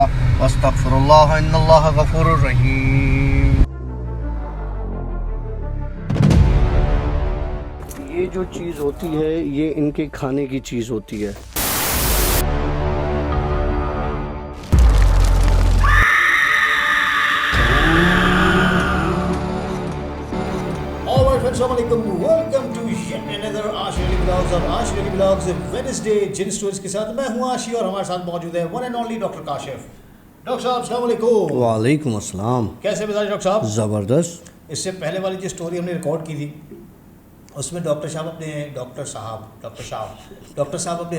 अस्तगफिरुल्लाह इन्नल्लाह गफूरुर रहीम। ये जो चीज़ होती है ये इनके खाने की चीज़ होती है। वेलकम टू अनदर आश डेली ब्लॉग्स और आश डेली ब्लॉग्स वेडनेसडे जिन स्टोरीज के साथ मैं हूं आशी और हमारे साथ मौजूद है one and only doctor Kashif. Doctor साहब अस्सलाम वालेकुम। वालेकुम अस्सलाम। कैसे मिजाज डॉक्टर साहब? ज़बरदस्त। इससे पहले वाली जो स्टोरी हमने रिकॉर्ड की थी उसमें डॉक्टर साहब अपने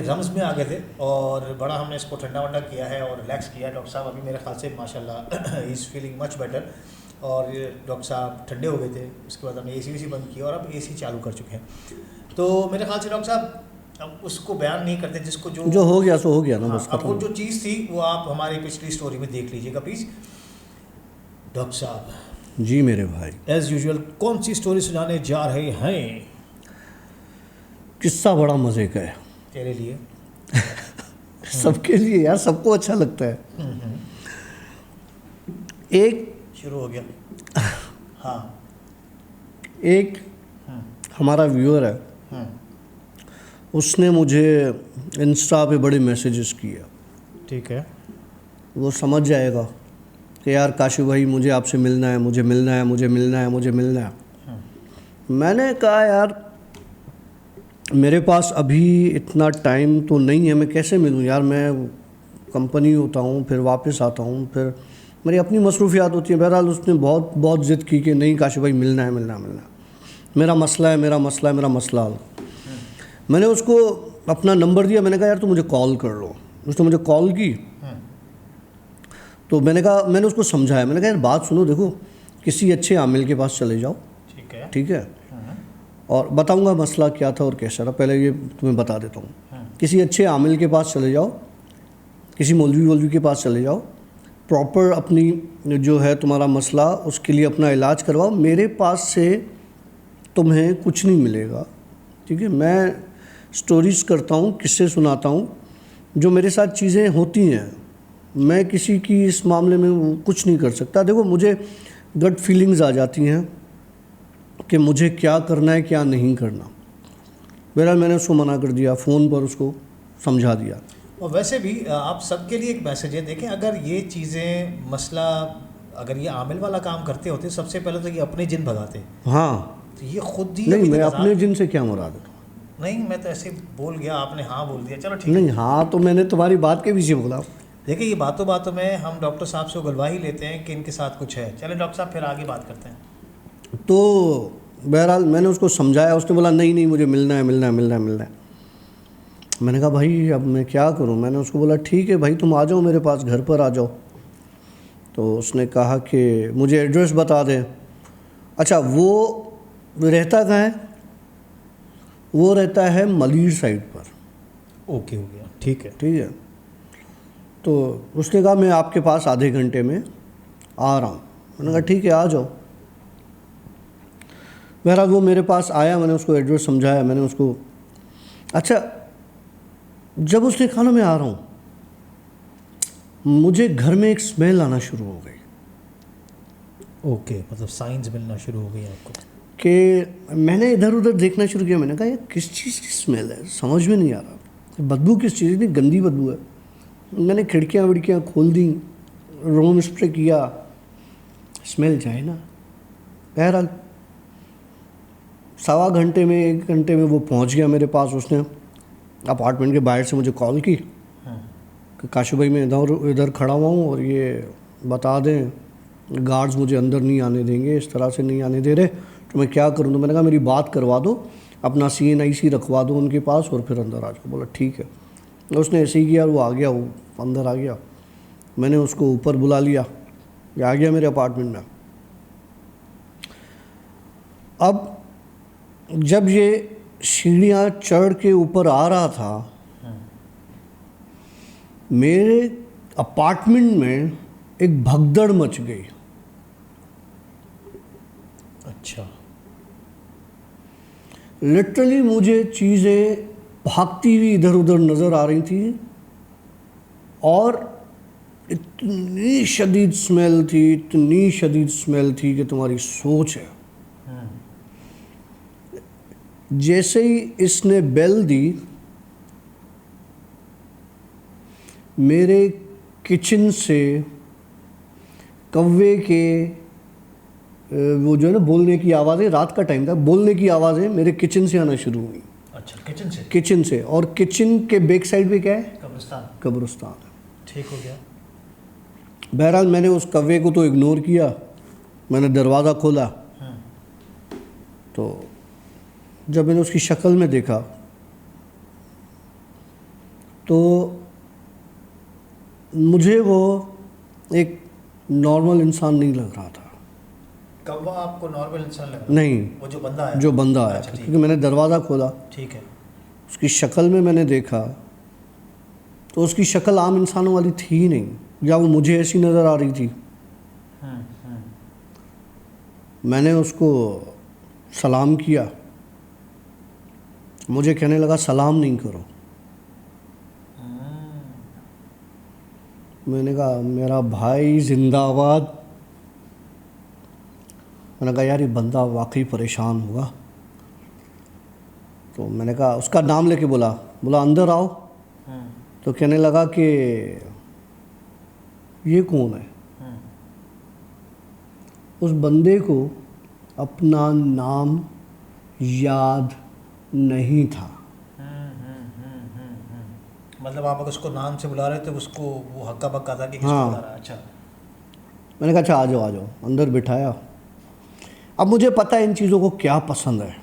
रम्ज़ में आ गए थे और बड़ा हमने इसको ठंडा वंडा किया है और रिलैक्स किया है। डॉक्टर साहब अभी मेरे ख्याल से माशाल्लाह he is feeling much better और डॉक्टर साहब ठंडे हो गए थे। उसके बाद हमने एसी बंद किया और अब एसी चालू कर चुके हैं। तो मेरे ख्याल से डॉक्टर साहब अब उसको बयान नहीं करते जिसको जो हो गया सो हो गया ना। बस अब वो जो चीज़ थी वो आप हमारी पिछली स्टोरी में देख लीजिएगा प्लीज़। डॉक्टर साहब जी मेरे भाई, एज़ यूजुअल कौन सी स्टोरी सुनाने जा रहे हैं? किस्सा बड़ा मज़े का है तेरे लिए सबके लिए यार, सबको अच्छा लगता है। एक शुरू हो गया। हाँ एक हमारा व्यूअर है, उसने मुझे इंस्टा पे बड़े मैसेजेस किए। ठीक है। वो समझ जाएगा कि यार काशिफ भाई मुझे आपसे मिलना है, मुझे मिलना है, मुझे मिलना है, मुझे मिलना है। मैंने कहा यार मेरे पास अभी इतना टाइम तो नहीं है, मैं कैसे मिलूँ यार, मैं कंपनी होता हूँ फिर वापस आता हूँ, फिर मेरी अपनी मसरूफियात होती हैं। बहरहाल उसने बहुत ज़िद की कि नहीं काशिफ भाई मिलना है, मिलना है, मिलना है, मेरा मसला है, मेरा मसला है, मेरा मसला हल। मैंने उसको अपना नंबर दिया, मैंने कहा यार तू मुझे कॉल कर लो। उसने मुझे कॉल की तो मैंने उसको समझाया, मैंने कहा यार बात सुनो, देखो किसी अच्छे आमिल के पास चले जाओ, ठीक है, और बताऊंगा मसला क्या था और कैसा था, पहले ये तुम्हें बता देता हूँ। किसी अच्छे आमिल के पास चले जाओ, किसी मौलवी के पास चले जाओ, प्रॉपर अपनी जो है तुम्हारा मसला उसके लिए अपना इलाज करवाओ। मेरे पास से तुम्हें कुछ नहीं मिलेगा, ठीक है। मैं स्टोरीज़ करता हूँ, किस्से सुनाता हूँ, जो मेरे साथ चीज़ें होती हैं। मैं किसी की इस मामले में कुछ नहीं कर सकता। देखो मुझे गट फीलिंग्स आ जाती हैं कि मुझे क्या करना है क्या नहीं करना। बहरहाल मैंने उसको मना कर दिया, फ़ोन पर उसको समझा दिया। और वैसे भी आप सबके लिए एक मैसेज है, देखें अगर ये चीज़ें मसला अगर ये आमिल वाला काम करते होते सबसे पहले तो ये अपने जिन भगाते। हाँ तो ये खुद ही नहीं, मैं अपने जिन से क्या मुराद है? नहीं, मैं तो ऐसे बोल गया, आपने हाँ बोल दिया, चलो ठीक है। नहीं, हाँ तो मैंने तुम्हारी बात के पीछे बोला। देखिए ये बातों बातों में हम डॉक्टर साहब से उगलवा ही लेते हैं कि इनके साथ कुछ है। चले डॉक्टर साहब फिर आगे बात करते हैं। तो बहरहाल मैंने उसको समझाया, उसने बोला नहीं नहीं मुझे मिलना है, मिलना है, मिलना है, मिलना है। मैंने कहा भाई अब मैं क्या करूं? मैंने उसको बोला ठीक है भाई तुम आ जाओ मेरे पास, घर पर आ जाओ। तो उसने कहा कि मुझे एड्रेस बता दें। अच्छा वो रहता कहाँ है? वो रहता है मलीर साइड पर। ओके हो गया, ठीक है। ठीक है। तो उसने कहा मैं आपके पास आधे घंटे में आ रहा हूँ। मैंने कहा ठीक है आ जाओ। बहरहाल वो मेरे पास आया, मैंने उसको एड्रेस समझाया, मैंने उसको अच्छा जब उसने कहा ना मैं आ रहा हूँ, मुझे घर में एक स्मेल आना शुरू हो गई। ओके, मतलब साइंस मिलना शुरू हो गई आपको कि मैंने इधर उधर देखना शुरू किया। मैंने कहा ये किस चीज़ की स्मेल है, समझ में नहीं आ रहा, बदबू किस चीज़ की, गंदी बदबू है। मैंने खिड़कियाँ विड़कियाँ खोल दी, रूम स्प्रे किया, स्मेल जाए ना। बहरहाल 1.25 घंटे में 1 घंटे में वो पहुंच गया मेरे पास। उसने अपार्टमेंट के बाहर से मुझे कॉल की कि काशिफ भाई मैं इधर खड़ा हुआ हूँ और ये बता दें गार्ड्स मुझे अंदर नहीं आने देंगे, इस तरह से नहीं आने दे रहे, तो मैं क्या करूँ? तो मैंने कहा मेरी बात करवा दो, अपना CNIC रखवा दो उनके पास और फिर अंदर आ जाओ। बोला ठीक है। उसने ऐसे ही किया, वो आ गया, वो अंदर आ गया। मैंने उसको ऊपर बुला लिया, ये आ गया मेरे अपार्टमेंट में। अब जब ये सीढ़ियाँ चढ़ के ऊपर आ रहा था, मेरे अपार्टमेंट में एक भगदड़ मच गई। अच्छा। लिटरली मुझे चीज़ें भागती हुई इधर उधर नज़र आ रही थी और इतनी शदीद स्मेल थी, इतनी शदीद स्मेल थी कि तुम्हारी सोच है। जैसे ही इसने बेल दी, मेरे किचन से कौवे के वो जो है ना बोलने की आवाज़ें, रात का टाइम था, बोलने की आवाज़ें मेरे किचन से आना शुरू हुई। अच्छा, किचन से? किचन से। और किचन के बैक साइड पे क्या है? कब्रिस्तान। कब्रिस्तान। ठीक हो गया। बहरहाल मैंने उस कौवे को तो इग्नोर किया, मैंने दरवाज़ा खोला तो जब मैंने उसकी शक्ल में देखा तो मुझे वो एक नॉर्मल इंसान नहीं लग रहा था। कौवा आपको नॉर्मल इंसान लग रहा? नहीं, वो जो बंदा आया? जो बंदा आया था, क्योंकि मैंने दरवाज़ा खोला, ठीक है, उसकी शक्ल में मैंने देखा तो उसकी शक्ल आम इंसानों वाली थी ही नहीं, या वो मुझे ऐसी नज़र आ रही थी। मैंने उसको सलाम किया, मुझे कहने लगा सलाम नहीं करो। मैंने कहा मेरा भाई जिंदाबाद। मैंने कहा यार ये बंदा वाकई परेशान हुआ। तो मैंने कहा, उसका नाम लेके बोला अंदर आओ। तो कहने लगा कि ये कौन है। उस बंदे को अपना नाम याद नहीं था। मतलब आप अगर उसको नाम से बुला रहे थे, उसको वो हक्का बक्का था कि किसको हाँ। बुला रहा है? अच्छा। मैंने कहा अच्छा आ जाओ, अंदर बिठाया। अब मुझे पता है इन चीज़ों को क्या पसंद है।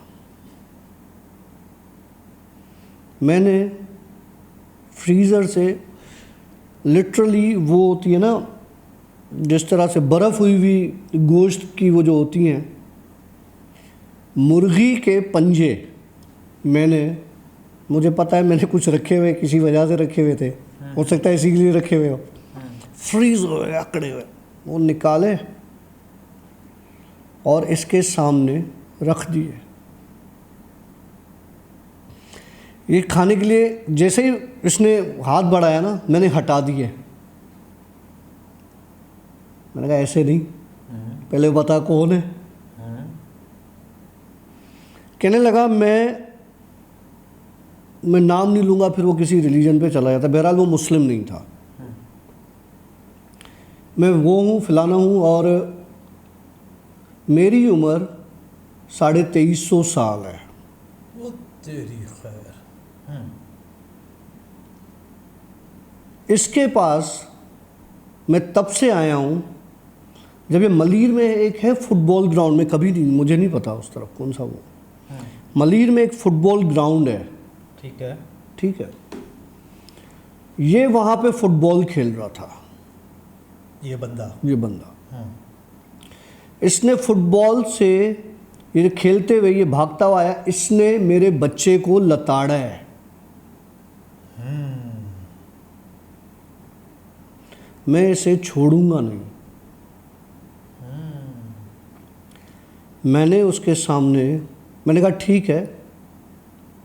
मैंने फ्रीज़र से लिटरली वो होती है ना, जिस तरह से बर्फ़ हुई हुई गोश्त की वो जो होती हैं, मुर्गी के पंजे, मुझे पता है मैंने कुछ रखे हुए, किसी वजह से रखे हुए थे, हो सकता है इसी के लिए रखे हुए हो, फ्रीज़ हुए अकड़े हुए, वो निकाले और इसके सामने रख दिए। ये खाने के लिए जैसे ही इसने हाथ बढ़ाया ना, मैंने हटा दिए। मैंने कहा ऐसे नहीं, पहले बता कौन है। कहने लगा मैं नाम नहीं लूँगा, फिर वो किसी रिलीजन पे चला जाता। बहरहाल वो मुस्लिम नहीं था। मैं वो हूँ, फलाना हूँ, और मेरी उम्र 2350 साल है। वो तेरी खैर। इसके पास मैं तब से आया हूँ जब ये मलीर में एक है फुटबॉल ग्राउंड में, कभी नहीं, मुझे नहीं पता उस तरफ कौन सा वो, मलीर में एक फुटबॉल ग्राउंड है। ठीक है। ये वहाँ पे फुटबॉल खेल रहा था, ये बंदा। इसने फुटबॉल से ये खेलते हुए ये भागता हुआ आया, इसने मेरे बच्चे को लताड़ा है। मैं इसे छोड़ूंगा नहीं। मैंने उसके सामने मैंने कहा ठीक है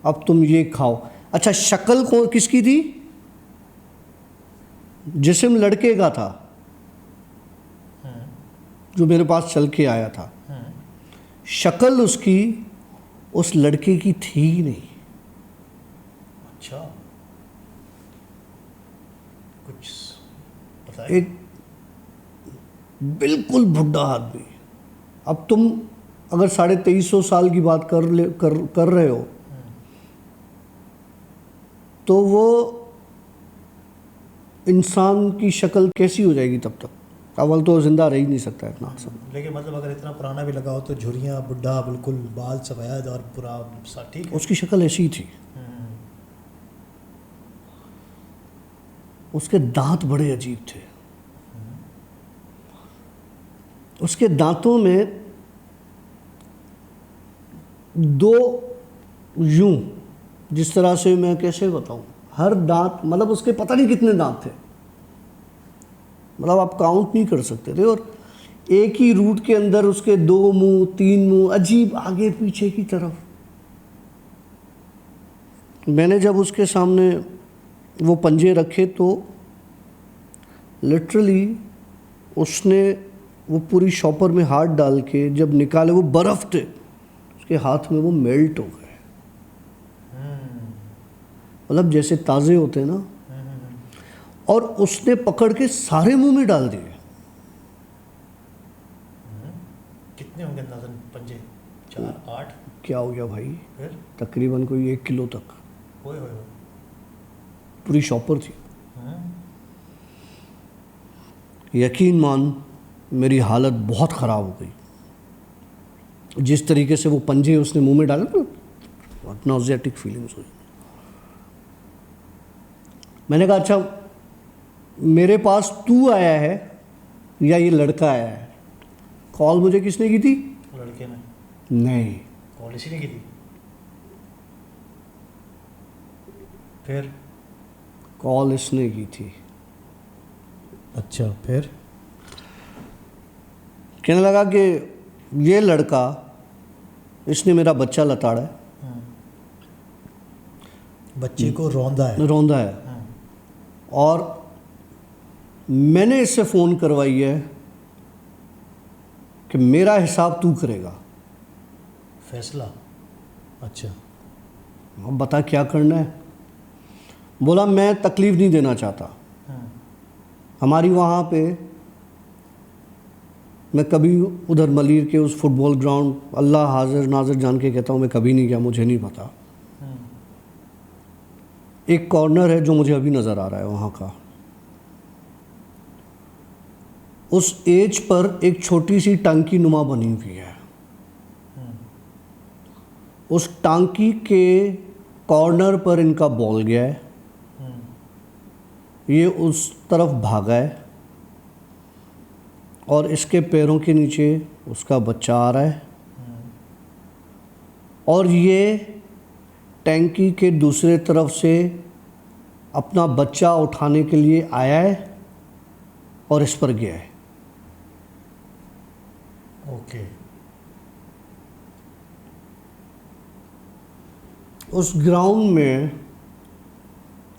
अब तुम ये खाओ। अच्छा, शक्ल कौन किसकी थी? जिस्म लड़के का था जो मेरे पास चल के आया था। शक्ल उसकी उस लड़के की थी ही नहीं। अच्छा, कुछ बताइए। एक बिल्कुल बुढ़ा आदमी। अब तुम अगर 2350 साल की बात कर रहे हो तो वो इंसान की शक्ल कैसी हो जाएगी तब तक? अव्वल तो ज़िंदा रह ही नहीं सकता इतना समय। लेकिन मतलब अगर इतना पुराना भी लगा हो तो झुर्रियाँ, बुढ़ा, बिल्कुल बाल सफ़ेद और पूरा ठीक है। उसकी शक्ल ऐसी ही थी। उसके दांत बड़े अजीब थे। उसके दांतों में दो यूं, जिस तरह से मैं कैसे बताऊं, हर दांत मतलब उसके पता नहीं कितने दांत थे, मतलब आप काउंट नहीं कर सकते थे। और एक ही रूट के अंदर उसके 2 मुंह 3 मुंह, अजीब आगे पीछे की तरफ। मैंने जब उसके सामने वो पंजे रखे तो लिटरली उसने वो पूरी शॉपर में हाथ डाल के जब निकाले, वो बर्फ़ थे उसके हाथ में, वो मेल्ट हो गए, मतलब जैसे ताज़े होते हैं ना। और उसने पकड़ के सारे मुंह में डाल दिए। कितने होंगे अंदाज़न पंजे? 4 8? क्या हो गया भाई? फिर तकरीबन कोई 1 किलो तक ओए होए। पूरी शॉपर थी। यकीन मान, मेरी हालत बहुत ख़राब हो गई। जिस तरीके से वो पंजे उसने मुंह में डाले तो नॉजियाटिक फीलिंग्स हुई। मैंने कहा अच्छा मेरे पास तू आया है या ये लड़का आया है? कॉल मुझे किसने की थी? लड़के ने। नहीं, कॉल इसी ने की थी। फिर कॉल इसने की थी। अच्छा, फिर कहने लगा कि ये लड़का, इसने मेरा बच्चा लताड़ा है, बच्चे को रौंदा है और मैंने इससे फ़ोन करवाई है कि मेरा हिसाब तू करेगा। फैसला? अच्छा। अब बता क्या करना है? बोला मैं तकलीफ़ नहीं देना चाहता। हमारी वहाँ पे, मैं कभी उधर मलीर के उस फुटबॉल ग्राउंड, अल्लाह हाजिर नाजिर जान के कहता हूँ, मैं कभी नहीं गया, मुझे नहीं पता। एक कॉर्नर है जो मुझे अभी नज़र आ रहा है वहाँ का, उस एज पर एक छोटी सी टांकी नुमा बनी हुई है। उस टांकी के कॉर्नर पर इनका बॉल गया है, ये उस तरफ भागा है और इसके पैरों के नीचे उसका बच्चा आ रहा है और ये टैंकी के दूसरे तरफ से अपना बच्चा उठाने के लिए आया है और इस पर गया है। ओके। उस ग्राउंड में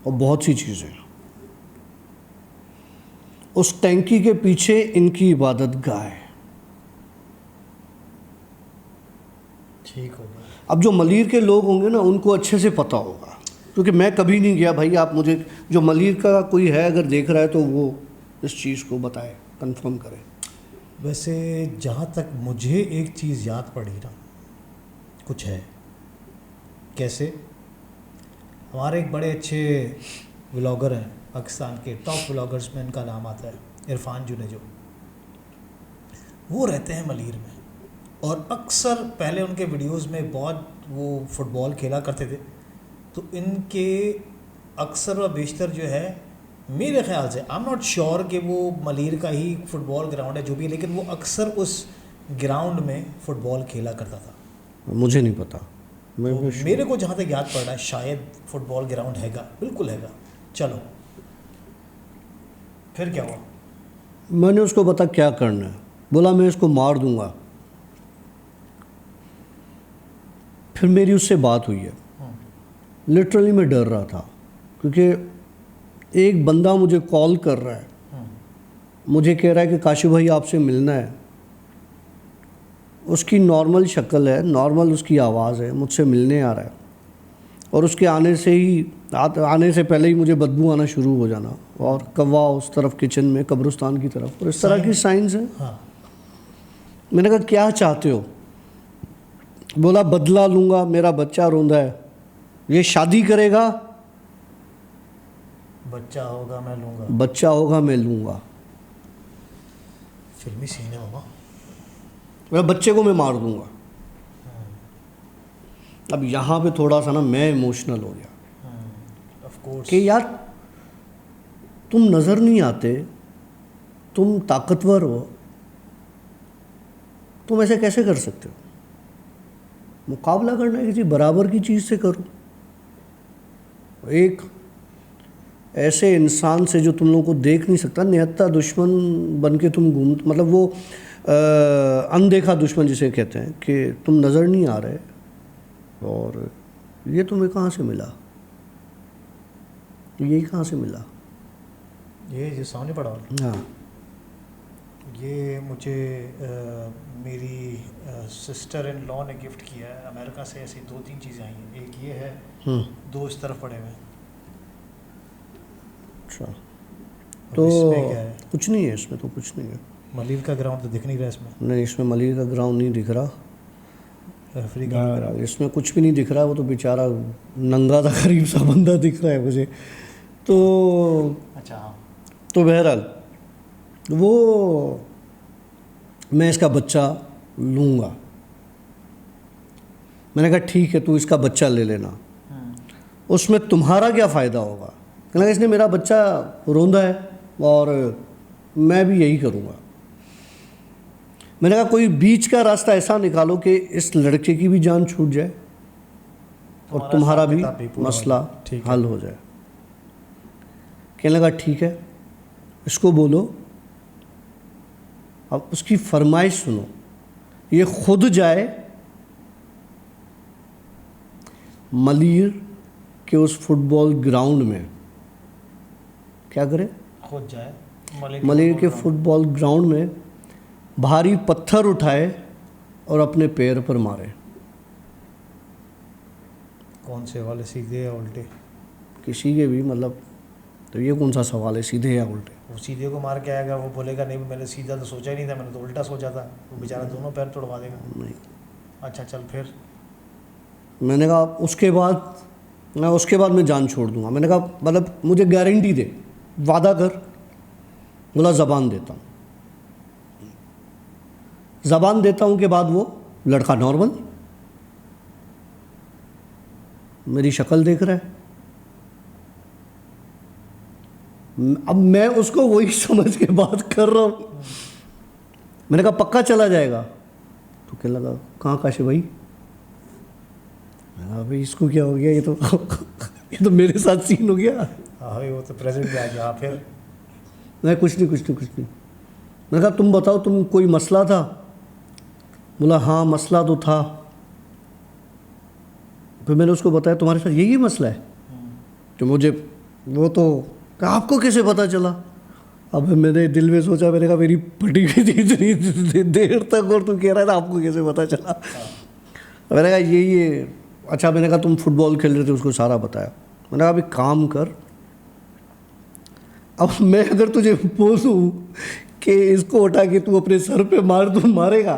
और बहुत सी चीज़ें, उस टैंकी के पीछे इनकी इबादत गाह है। ठीक हो गया। अब जो मलीर के लोग होंगे ना, उनको अच्छे से पता होगा, क्योंकि मैं कभी नहीं गया भाई। आप मुझे, जो मलीर का कोई है अगर देख रहा है तो वो इस चीज़ को बताए, कंफर्म करे। वैसे जहाँ तक मुझे एक चीज़ याद पड़ी ना, कुछ है। कैसे? हमारे एक बड़े अच्छे व्लॉगर हैं पाकिस्तान के, टॉप व्लॉगर्स में इनका नाम आता है, इरफान जुनेजो। वो रहते हैं मलीर में और अक्सर पहले उनके वीडियोस में बहुत वो फुटबॉल खेला करते थे। तो इनके अक्सर व बेशतर जो है, मेरे ख्याल से, आई एम नॉट श्योर कि वो मलीर का ही फुटबॉल ग्राउंड है जो भी है, लेकिन वो अक्सर उस ग्राउंड में फ़ुटबॉल खेला करता था। मुझे नहीं पता। तो मेरे को जहाँ तक याद पड़ रहा है शायद फुटबॉल ग्राउंड हैगा, बिल्कुल हैगा। चलो फिर क्या हुआ? मैंने उसको बता क्या करना है, बोला मैं इसको मार दूंगा। फिर मेरी उससे बात हुई है। लिटरली मैं डर रहा था, क्योंकि एक बंदा मुझे कॉल कर रहा है, मुझे कह रहा है कि काशी भाई आपसे मिलना है। उसकी नॉर्मल शक्ल है, नॉर्मल उसकी आवाज़ है, मुझसे मिलने आ रहा है और उसके आने से पहले ही मुझे बदबू आना शुरू हो जाना और कौवा उस तरफ किचन में, कब्रिस्तान की तरफ, और इस तरह की साइंस हैं। हाँ। मैंने कहा क्या चाहते हो? बोला बदला लूँगा, मेरा बच्चा रोंदा है, ये शादी करेगा, बच्चा होगा मैं लूँगा। बच्चा होगा मैं लूँगा। फिल्मी सीन है मामा। मेरा बच्चे को मैं मार दूँगा। अब यहाँ पे थोड़ा सा ना मैं इमोशनल हो गया। ऑफ कोर्स कि यार तुम नज़र नहीं आते, तुम ताकतवर हो, तुम ऐसे कैसे कर सकते हो? मुकाबला करना है किसी बराबर की चीज़ से करो। एक ऐसे इंसान से जो तुम लोगों को देख नहीं सकता, निहत्ता दुश्मन बन के तुम घूम, मतलब वो अनदेखा दुश्मन जिसे कहते हैं, कि तुम नज़र नहीं आ रहे और ये तुम्हें कहाँ से मिला, यही कहाँ से मिला? ये जो सामने पड़ा हुआ हाँ ये मुझे मेरी सिस्टर इन लॉ ने गिफ्ट किया है। अमेरिका से ऐसी 2-3 चीज़ें आई हैं। एक ये है, दो इस तरफ पड़े हुए हैं। अच्छा, और तो इसमें क्या है? कुछ नहीं है इसमें, तो कुछ नहीं है। मलिर का ग्राउंड तो दिख नहीं रहा इसमें। नहीं, इसमें मलिर का ग्राउंड नहीं दिख रहा। रेफरी का ग्राउंड इसमें कुछ भी नहीं दिख रहा। वो तो बेचारा नंगा सा करीब सा बंदा दिख रहा है मुझे तो। अच्छा हाँ, तो बहरहाल वो मैं इसका बच्चा लूँगा। मैंने कहा ठीक है, तू इसका बच्चा ले लेना, उसमें तुम्हारा क्या फ़ायदा होगा। कहने लगा इसने मेरा बच्चा रोंदा है और मैं भी यही करूँगा। मैंने कहा कोई बीच का रास्ता ऐसा निकालो कि इस लड़के की भी जान छूट जाए और तुम्हारा भी मसला हल हो जाए। कहने लगा ठीक है, इसको बोलो, अब उसकी फरमाइश सुनो, ये खुद जाए मलिर के उस फुटबॉल ग्राउंड में। क्या करे? खुद जाए मलिर के फुटबॉल ग्राउंड में भारी पत्थर उठाए और अपने पैर पर मारे। कौन से वाले, सीधे या उल्टे? किसी के भी, मतलब तो ये कौन सा सवाल है, सीधे या उल्टे? वो सीधे को मार के आएगा, वो बोलेगा नहीं मैंने सीधा तो सोचा ही नहीं था, मैंने तो उल्टा सोचा था। वो बेचारा दोनों पैर तोड़वा देगा। नहीं। अच्छा चल फिर। मैंने कहा उसके बाद मैं जान छोड़ दूंगा। मैंने कहा मतलब मुझे गारंटी दे, वादा कर। बोला ज़बान देता हूँ। ज़बान देता हूँ के बाद वो लड़का नॉर्मल मेरी शक्ल देख रहा है। अब मैं उसको वही समझ के बात कर रहा हूँ। मैंने कहा पक्का चला जाएगा? तो क्या लगा, कहाँ काशी भाई? मैंने कहा भाई इसको क्या हो गया, ये तो मेरे साथ सीन हो गया। हाँ भाई वो तो प्रेजेंट में आ गया। हाँ फिर? नहीं कुछ नहीं। मैंने कहा तुम बताओ, तुम कोई मसला था? बोला हाँ मसला तो था। फिर मैंने उसको बताया तुम्हारे साथ यही मसला है। तो मुझे वो तो आपको कैसे पता चला? अब मैंने दिल में सोचा, मैंने कहा मेरी फटी हुई थी इतनी देर तक और तू कह रहा था आपको कैसे पता चला? मैंने कहा ये अच्छा। मैंने कहा तुम फुटबॉल खेल रहे थे, उसको सारा बताया। मैंने कहा अभी काम कर, अब मैं अगर तुझे बोलूँ कि इसको उठा के तू अपने सर पे मार, तू मारेगा?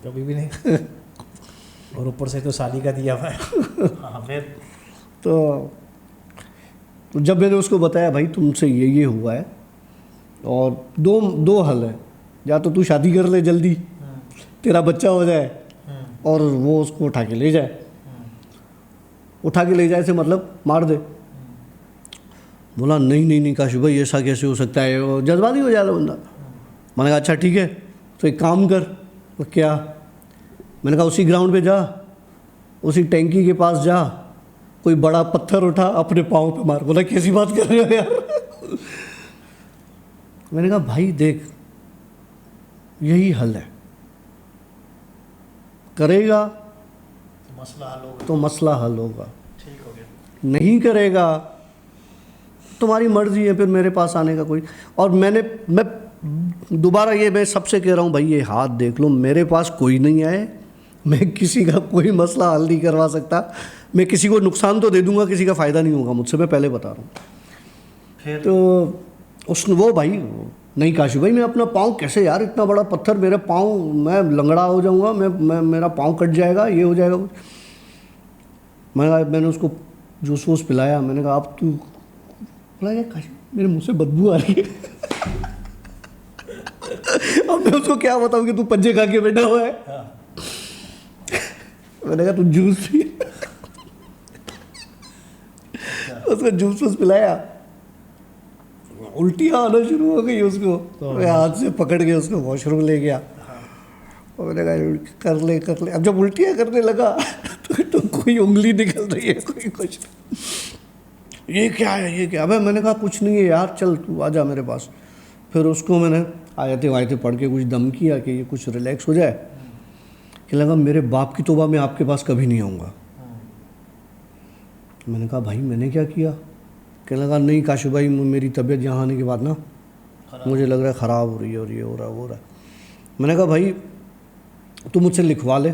कभी भी नहीं। और ऊपर से तो साली का दिया हुआ है। हाँ फिर? तो जब मैंने उसको बताया भाई तुमसे ये हुआ है और दो हल है, या तो तू शादी कर ले जल्दी, तेरा बच्चा हो जाए, और वो उसको उठा के ले जाए। उठा के ले जाए से मतलब मार दे। बोला नहीं काशी भाई ऐसा कैसे हो सकता है, वो जज्बाती हो जाएगा बंदा। मैंने कहा अच्छा ठीक है, तो एक काम कर। तो क्या? मैंने कहा उसी ग्राउंड पे जा, उसी टैंकी के पास जा, कोई बड़ा पत्थर उठा, अपने पाँव पे मार। बोला कैसी बात कर रहे हो यार? मैंने कहा भाई देख यही हल है, करेगा तो मसला हल होगा, ठीक हो गया। नहीं करेगा तुम्हारी मर्जी है फिर मेरे पास आने का कोई। और मैं दोबारा मैं सबसे कह रहा हूँ भाई ये हाथ देख लो, मेरे पास कोई नहीं आए, मैं किसी का कोई मसला हल नहीं करवा सकता। मैं किसी को नुकसान तो दे दूंगा, किसी का फ़ायदा नहीं होगा मुझसे, मैं पहले बता रहा हूँ। फिर तो वो भाई नहीं काशी भाई मैं अपना पाँव कैसे यार, इतना बड़ा पत्थर मेरे पाँव, मैं लंगड़ा हो जाऊँगा, मैं मेरा पाँव कट जाएगा, ये हो जाएगा। मैंने उसको जूस वूस पिलाया। मैंने कहा अब तू, बोला यार काशी मेरे मुँह से बदबू आ रही है। अब मैं उसको क्या बताऊँ कि तू पंजे खा के बैठा हुआ है। मैंने कहा तू जूस पी। उसको जूस वूस पिलाया, उल्टियाँ आना शुरू हो गई उसको। तो मैं हाथ से पकड़ के उसको वॉशरूम ले गया। और मैंने कहा कर ले। अब जब उल्टियाँ करने लगा तो कोई उंगली निकल रही है, कोई कुछ, ये क्या है। अबे मैंने कहा कुछ नहीं है यार, चल तू आजा मेरे पास। फिर उसको मैंने आयतें पढ़ के कुछ दम किया कि ये कुछ रिलैक्स हो जाए। कि लगा मेरे बाप की तौबा मैं आपके पास कभी नहीं आऊँगा। मैंने कहा भाई मैंने क्या किया? कहने लगा नहीं काशू भाई मेरी तबीयत यहाँ आने के बाद ना मुझे लग रहा है ख़राब हो रही है और ये हो रहा है वो हो रहा है। मैंने कहा भाई तू मुझसे लिखवा ले,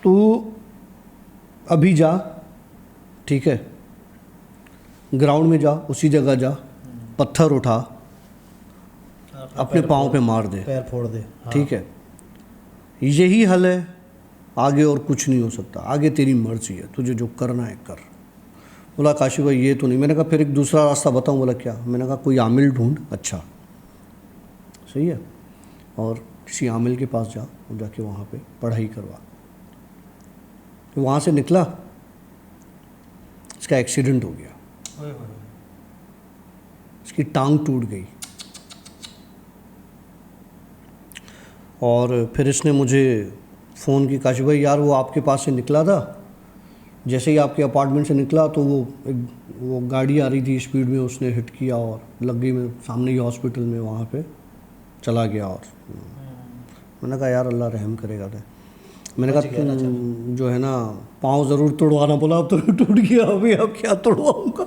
तू अभी जा, ठीक है, ग्राउंड में जा, उसी जगह जा, पत्थर उठा, अपने पाँव पे मार दे, पैर फोड़ दे, ठीक है, यही हल है, आगे और कुछ नहीं हो सकता, आगे तेरी मर्जी है, तुझे जो करना है कर। बोला काशी भाई ये तो नहीं। मैंने कहा फिर एक दूसरा रास्ता बताऊं। बोला क्या? मैंने कहा कोई आमिल ढूंढ, अच्छा सही है, और किसी आमिल के पास जा और जाके वहाँ पे पढ़ाई करवा। तो वहाँ से निकला, इसका एक्सीडेंट हो गया, इसकी टांग टूट गई, और फिर इसने मुझे फ़ोन की, काशी भाई यार वो आपके पास से निकला था, जैसे ही आपके अपार्टमेंट से निकला तो वो गाड़ी आ रही थी स्पीड में, उसने हिट किया और लग गई, मैं सामने ही हॉस्पिटल में वहाँ पे चला गया। और मैंने कहा यार अल्लाह रहम करेगा था। मैंने कहा जो है ना पाँव ज़रूर तोड़वाना। बोला अब तो टूट गया, अभी अब क्या तोड़वाऊँगा।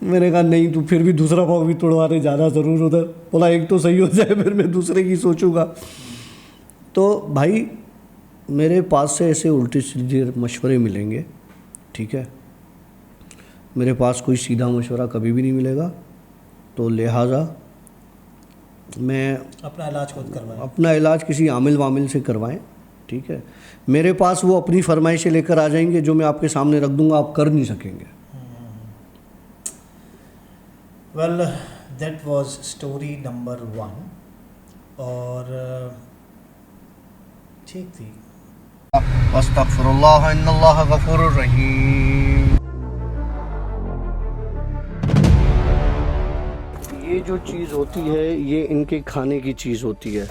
मैंने कहा नहीं तू फिर भी दूसरा पाँव भी तोड़वाने जाना ज़रूर उधर। बोला एक तो सही हो जाए फिर मैं दूसरे की सोचूंगा। तो भाई मेरे पास से ऐसे उल्टे सीधे मशवरे मिलेंगे, ठीक है, मेरे पास कोई सीधा मशवरा कभी भी नहीं मिलेगा। तो लिहाजा मैं अपना इलाज खुद करवाएं, अपना इलाज किसी आमिल वामिल से करवाएं, ठीक है। मेरे पास वो अपनी फरमाइशें लेकर आ जाएंगे जो मैं आपके सामने रख दूंगा, आप कर नहीं सकेंगे। Well that was story number 1 और ठीक थी। अस्तगफिरुल्लाह इन्नल्लाह गफूरुर रहीम। ये जो चीज़ होती है ये इनके खाने की चीज़ होती है।